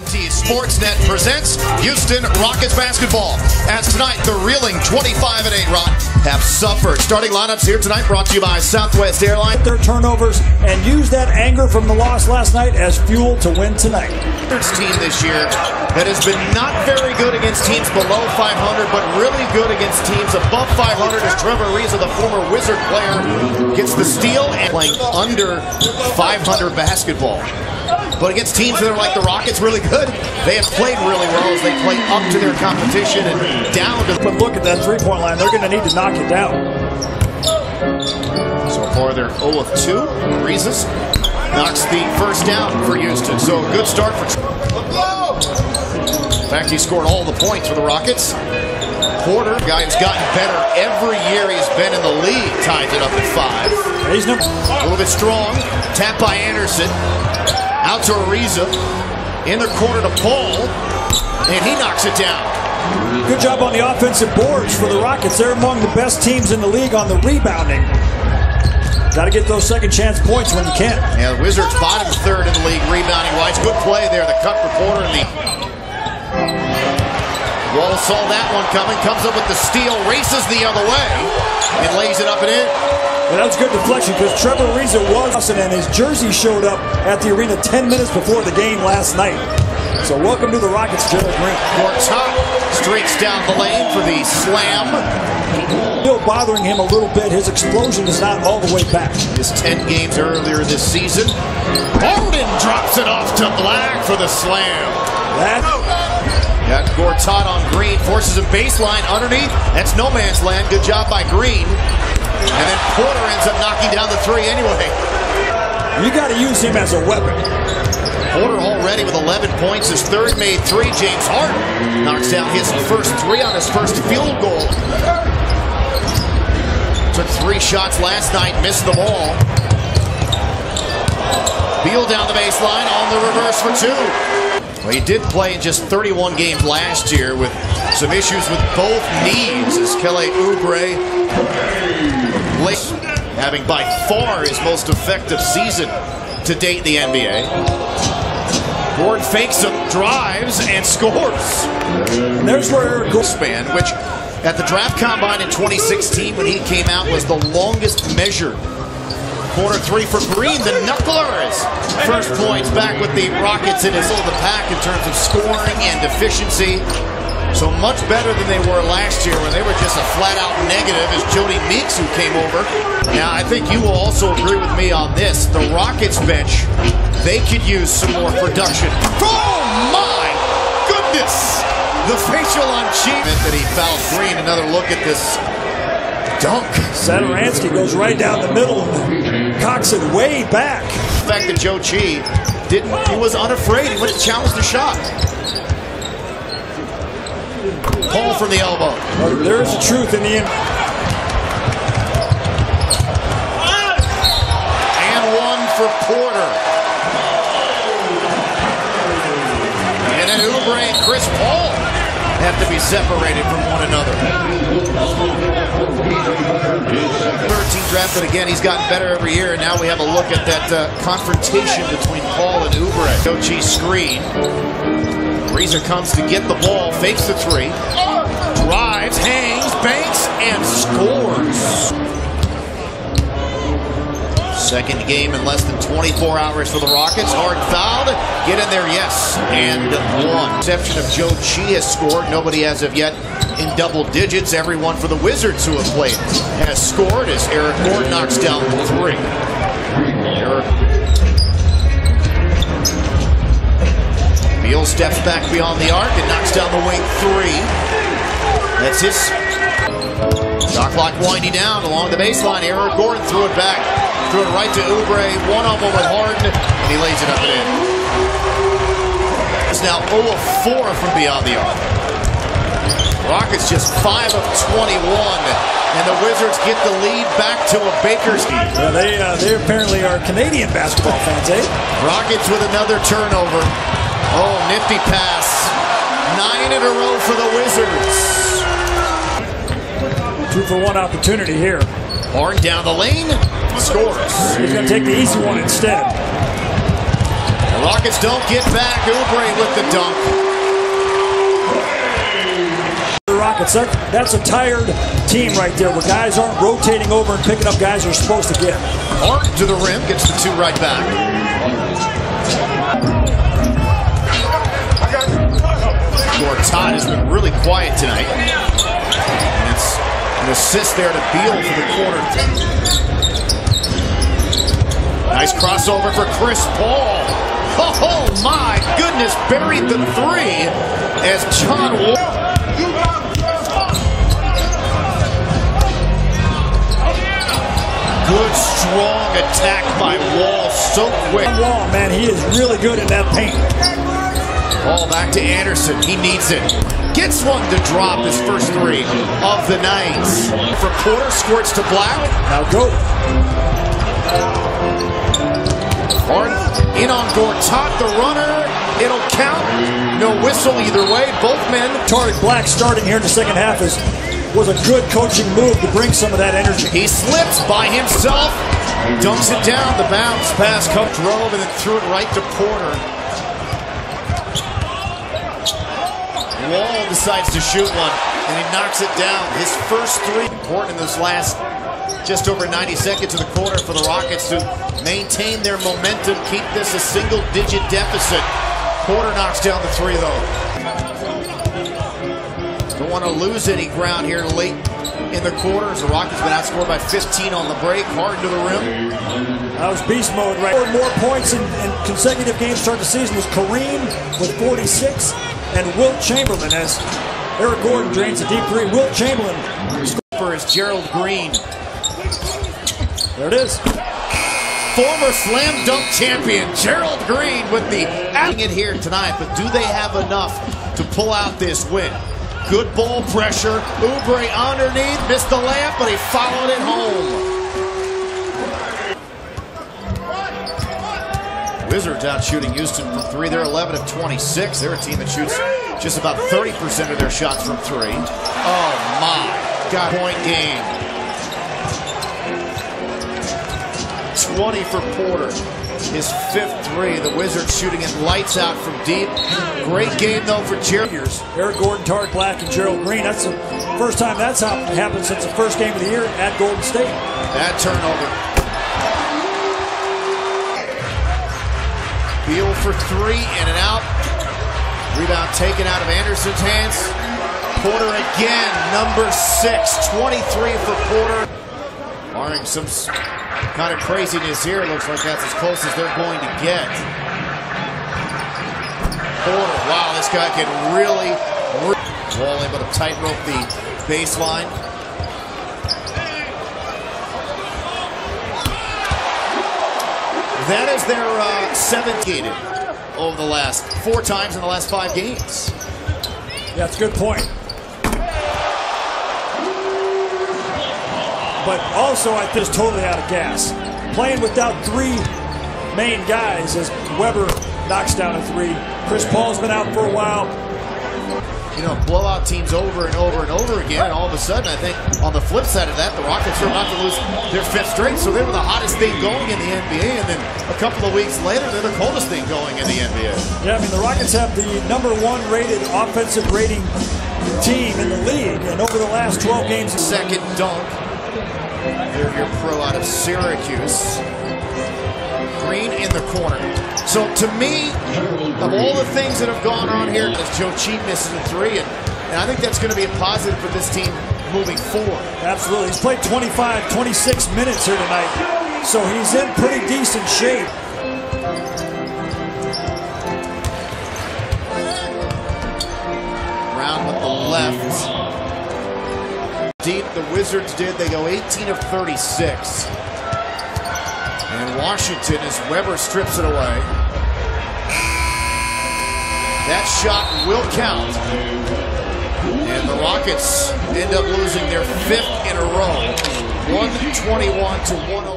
Sportsnet presents Houston Rockets basketball. As tonight, the reeling 25-8 Rock have suffered. Starting lineups here tonight brought to you by Southwest Airlines. Their turnovers and use that anger from the loss last night as fuel to win tonight. This team this year that has been not very good against teams below 500, but really good against teams above 500 as Trevor Ariza, the former Wizard player, gets the steal and playing under 500 basketball. But against teams that are like the Rockets, really good, they have played really well as they play up to their competition and down to. But look at that three-point line. They're going to need to knock it down. So far, they're 0 of 2. Ariza knocks the first down for Houston. So a good start for. In fact, he scored all the points for the Rockets. Porter, guy who's gotten better every year he's been in the league, ties it up at 5. He's a little bit strong. Tap by Anderson. Out to Ariza, in the corner to Paul, and he knocks it down. Good job on the offensive boards for the Rockets. They're among the best teams in the league on the rebounding. Got to get those second chance points when you can. Yeah, the Wizards bottom third in the league rebounding-wise. Good play there, the cut for Porter. And the Wall saw that one coming, comes up with the steal, races the other way, and lays it up and in. And that was good deflection because Trevor Ariza was, and his jersey showed up at the arena 10 minutes before the game last night. So welcome to the Rockets, Gerald Green. Gortat streaks down the lane for the slam. Still bothering him a little bit. His explosion is not all the way back. His 10 games earlier this season. Bowden drops it off to Black for the slam. Got Gortat on Green, forces a baseline underneath. That's no man's land. Good job by Green. And then Porter ends up knocking down the three anyway. You got to use him as a weapon. Porter already with 11 points. His third made three. James Harden knocks down his first three on his first field goal. Took 3 shots last night, missed them all. Beal down the baseline on the reverse for 2. Well, he did play in just 31 games last year with some issues with both knees as Kelly Oubre having by far his most effective season to date in the NBA. Gordon fakes him, drives, and scores. And there's where Eric span, which at the draft combine in 2016 when he came out was the longest measured. Corner 3 for Green, the knucklers. First points back with the Rockets in his middle of the pack in terms of scoring and efficiency. So much better than they were last year when they were just a flat-out negative as Jody Meeks who came over. Now, I think you will also agree with me on this. The Rockets bench, they could use some more production. Oh, my goodness! The facial on Chief that he fouls Green. Another look at this dunk. Satoransky goes right down the middle and cocks it way back. The fact that Joe Chi he was unafraid. He went to challenge the shot. Paul from the elbow. There is truth in the end. And one for Porter. And then Oubre and Chris Paul have to be separated from one another. 13 drafted again. He's gotten better every year. And now we have a look at that confrontation between Paul and Oubre. Joe Chi screen. Ariza comes to get the ball, fakes the 3, drives, hangs, banks, and scores. Second game in less than 24 hours for the Rockets. Harden fouled. Get in there, yes, and 1. Exception of Joe Chi has scored. Nobody as of yet in double digits. Everyone for the Wizards who have played has scored as Eric Gordon knocks down 3. Beal steps back beyond the arc and knocks down the wing 3. That's his shot clock winding down along the baseline. Eric Gordon threw it back. Threw it right to Oubre. One-on-one with Harden, and he lays it up and in. It's now 0 of 4 from beyond the arc. Rockets just 5 of 21, and the Wizards get the lead back to a Baker's. Yeah, they apparently are Canadian basketball fans, eh? Rockets with another turnover. Oh, nifty pass. 9 in a row for the Wizards. 2-for-1 opportunity here. Harden down the lane, scores. He's going to take the easy one instead. The Rockets don't get back. Oubre with the dunk. The Rockets, that's a tired team right there, where guys aren't rotating over and picking up guys they're supposed to get. Harden to the rim, gets the two right back. Gortat has been really quiet tonight. And it's an assist there to Beal for the corner. Nice crossover for Chris Paul. Oh my goodness, buried the three as John Wall. Good, strong attack by Wall, so quick. Wall, man, he is really good in that paint. Ball back to Anderson, he needs it. Gets one to drop his first three of the night. For Porter, squirts to Black. Now go. Harden in on Gortat, the runner. It'll count. No whistle either way. Both men. Tarek Black starting here in the second half was a good coaching move to bring some of that energy. He slips by himself, dunks it down. The bounce pass, drove and then threw it right to Porter. Wall decides to shoot one, and he knocks it down. His first three. Important in this last just over 90 seconds of the quarter for the Rockets to maintain their momentum, keep this a single-digit deficit. Porter knocks down the three, though. Don't want to lose any ground here late in the quarters. The Rockets been outscored by 15 on the break. Harden to the rim. That was beast mode, right? More points in consecutive games to start the season was Kareem with 46 and Wilt Chamberlain as Eric Gordon drains a deep three. Wilt Chamberlain is Gerald Green. There it is. Former slam dunk champion Gerald Green with the adding it here tonight, but do they have enough to pull out this win? Good ball pressure. Oubre underneath, missed the layup, but he followed it home. Wizards out shooting Houston from three. They're 11 of 26. They're a team that shoots just about 30% of their shots from three. Oh my God! Point game. 20 for Porter. His fifth three. The Wizards shooting it lights out from deep. Great game though for Gerald. Eric Gordon, Tarek Black, and Gerald Green. That's the first time that's happened since the first game of the year at Golden State. Bad turnover. Beal for three, in and out. Rebound taken out of Anderson's hands. Porter again, number 6, 23 for Porter. Barring some kind of craziness here, looks like that's as close as they're going to get. Porter, wow, this guy can really Wall able to tightrope the baseline. That is their 7th gated over the last 4 times in the last 5 games. Yeah, that's a good point. But also, I think it's totally out of gas. Playing without 3 main guys as Weber knocks down a 3. Chris Paul's been out for a while. You know, blowout teams over and over and over again, and all of a sudden, I think on the flip side of that, the Rockets are about to lose their 5th straight, so they were the hottest thing going in the NBA, and then a couple of weeks later, they're the coldest thing going in the NBA. Yeah, I mean, the Rockets have the #1 rated offensive rating team in the league, and over the last 12 games... Second dunk. They're your pro out of Syracuse. Green in the corner. So to me, of all the things that have gone on here, Joe Cheat misses a 3, and I think that's going to be a positive for this team moving forward. Absolutely. He's played 25, 26 minutes here tonight, so he's in pretty decent shape. Brown with the left. Deep, the Wizards did. They go 18 of 36. And Washington, as Weber strips it away. That shot will count. And the Rockets end up losing their 5th in a row. 121 to 108.